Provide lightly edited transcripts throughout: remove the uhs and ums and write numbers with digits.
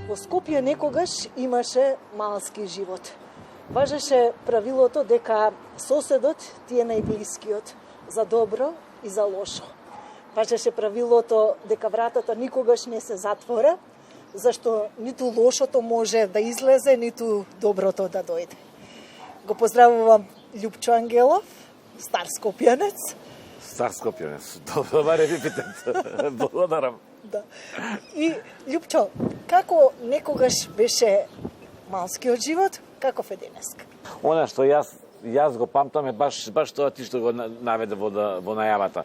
Во Скопје некогаш имаше малски живот. Важеше правилото дека соседот ти е најблискиот, за добро и за лошо. Важеше правилото дека вратата никогаш не се затвора, зашто ниту лошото може да излезе, ниту доброто да дојде. Го поздравувам Љупчо Ангелов, стар скопјанец. Стар скопјанец. Добар епитет. Благодарам. Да. И Љупчо, како некогаш беше малскиот живот, каков е денеска? Она што јас го памтам е баш тоа ти што го наведе во најавата.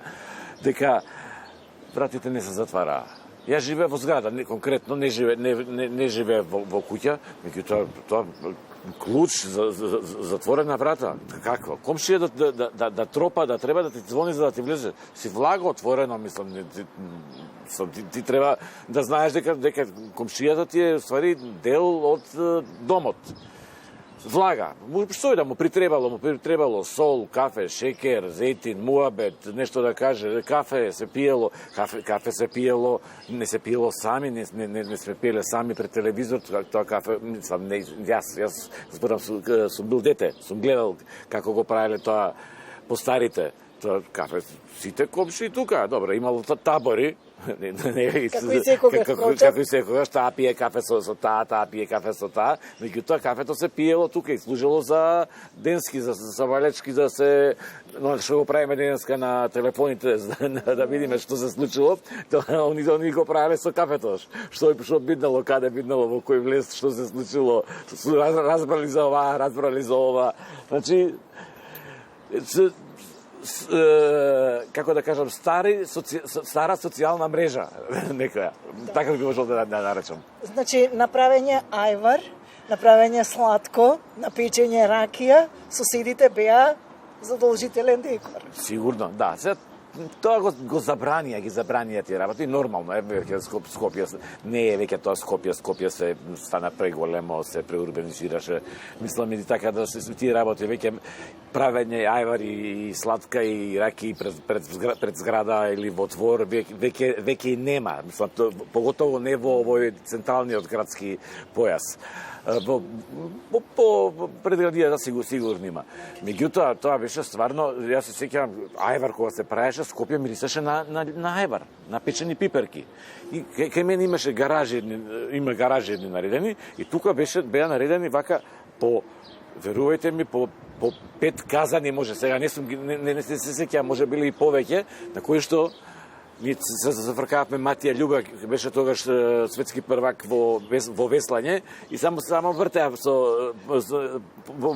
Дека вратите не се затвараа. Јас живеев во зграда, конкретно не живеев во куќа, меѓутоа тоа клуч за затворена врата. Какво? Комшија да тропа, да треба да ти звони за да ти влезе. Си влага отворено, мислам, ти треба да знаеш дека комшијата ти е ствари дел од домот. Влага. Што е да му притребало сол, кафе, шекер, зејтин, муабет, нешто да каже, кафе се пиело, кафе се пиело, не се пиело сами, не сме пиеле сами пред телевизор, тоа кафе, мислам, јас зборам, сум бил дете, сум гледал како го правеле тоа по старите, тоа кафе, сите комши тука, добро, имало табори, како и секогаш, таа пие кафе со таа пие кафе со таа, меѓутоа кафето се пиело тука и служило за денски, за валечки, да се, што го правиме денеска на телефоните, да видиме што се случило, тоа они го правеле со кафето, што биднало, каде биднало, во кој влез, што се случило, разбрали за ова, разбрали за ова, значи, како да кажам, стара социјална мрежа, некоја. Така би можел да наречам. Значи, направење ајвар, направење сладко, напечење ракија, соседите беа задолжителен декор. Сигурно, да. Тоа го забранија, ги забранија тие работи, нормално е, веќе Скопје не е веќе тоа Скопје се стана преголемо, се преурбанизираше. Мислам и така да се тие работи веќе правење ајвари и сладка и раки пред зграда или во двор веќе нема. Мислам, поготово не во овој централниот градски појас. По предградијата сигурно има. Меѓутоа, тоа беше стварно, јас се сеќавам, ајвар кога се правеше, Скопје мирисеше на ајвар, на печени пиперки. И кај мене имаше гаражи наредени, и тука беа наредени вака верувајте ми, по 5 казани може, сега не се сеќавам, може били и повеќе, на кои што ние се зафркававме Матија Љуба, беше тогаш светски првак во веслање и само вртеа со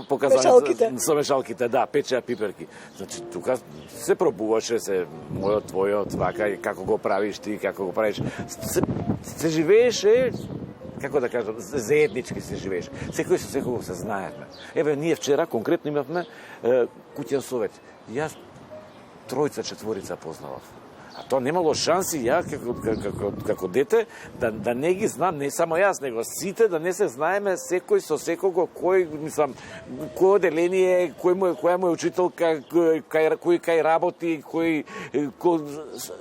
показањето со мешалките, да, печеа пиперки. Значи тука се пробуваше се мојот, твојот, вака и како го правиш ти, како го правиш. Се живееше, како да кажам, заеднички се живееше. Секој со секој се знаевме. Еве, ние вчера конкретно имавме куќен совет. Јас 3-4 познавав. А тоа немало шанси, ја, како дете, да не ги знам, не само јас, него сите, да не се знаеме секој со секого, кој оделение, која му е учителка, кој кај работи,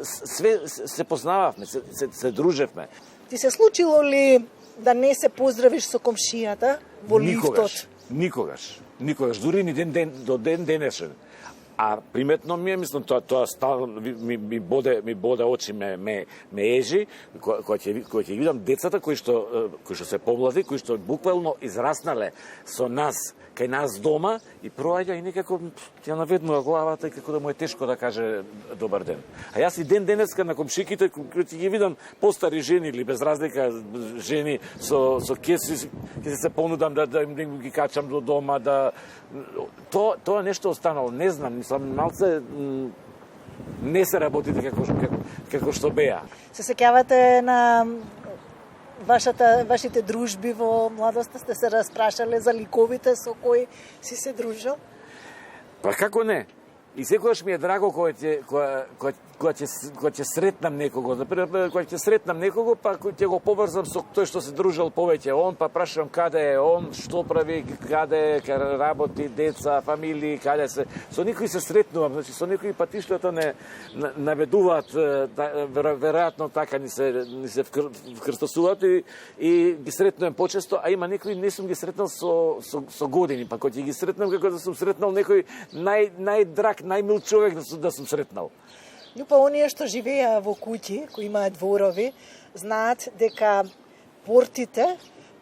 све се познававме, се дружевме. Ти се случило ли да не се поздравиш со комшијата во лифтот? Никогаш, дури ни до ден денешен. А приметно ми е, мислам, тоа стално ми боде очи, ме ежи, кога ќе видам децата кои што се помлади, кои што буквално израснале со нас, кај нас дома, и проаѓа и некако ќе наведнува главата и како да му е тешко да каже добар ден. А јас и денеска на комшиките, ќе ги видам постари жени или без разлика жени со кеси, ќе се понудам да им ги качам до дома, тоа нешто останало, не знам, мислам, малце не се работите како што беа. Се сеќавате на вашите дружби во младоста, сте се распрашале за ликовите со кои си се дружил? Па како не? И секогаш ми е драго кога ќе сретнам некого. Кога ќе сретнам некого, па ќе го поврзам со тој што се дружел повеќе он, па прашувам каде е он, што прави, каде работи, деца, фамилии, каде се. Со никој се сретнувам, значи со никој патиштата не наведуваат, веројатно така ни се вкрстосуваат и ги сретнувам почесто, а има некои не сум ги сретнал со години, па кога ќе ги сретнам како да сум сретнал некој најдраг, најмил човек да сум сретнал. Па оние што живееа во куќи, кои имаат дворови, знаат дека портите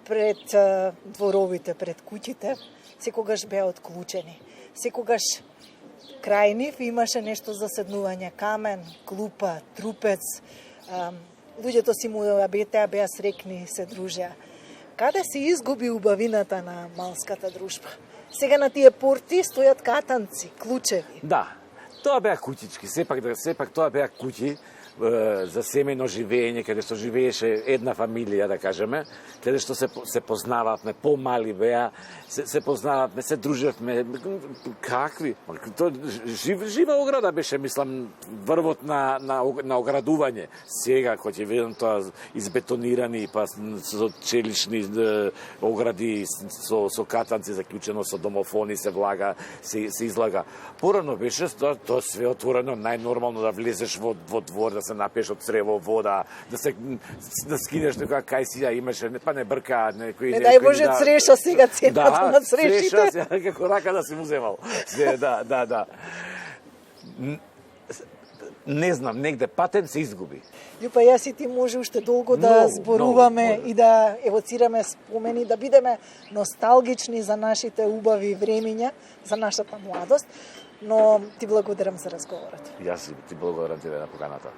пред дворовите, пред куќите, секогаш беа отклучени. Секогаш крај нив имаше нешто за седнување, камен, клупа, трупец. Луѓето си му беа срекни, се дружеа. Каде се изгуби убавината на малската дружба? Сега на тие порти стојат катанци, клучеви. Да, тоа беа куќички, сепак тоа беа куќи за семејно живење, каде што живееше една фамилија, да кажеме, каде што се познававме, помали беа, се познававме, се дружевме, какви? Жива ограда беше, мислам, врвот на оградување. Сега, кога ќе видам тоа избетонирани, па со челични огради, со катанци заклучено, со домофони се влага, се излага. Порано беше тоа све отворено, најнормално да влезеш во двор, да се напиеш од црево вода, да скинеш некоја кајсија имаше, па не бркаат некои. Не дај Боже цреша сега цената на црешите. Да, цреша како рака да си му земал. Да. Не знам, негде патен се изгуби. Љупа, јас и ти може уште долго да зборуваме и да евоцираме спомени, да бидеме носталгични за нашите убави времиња, за нашата младост, но ти благодарам за разговорот. Јас ти благодарам тебе на поканата.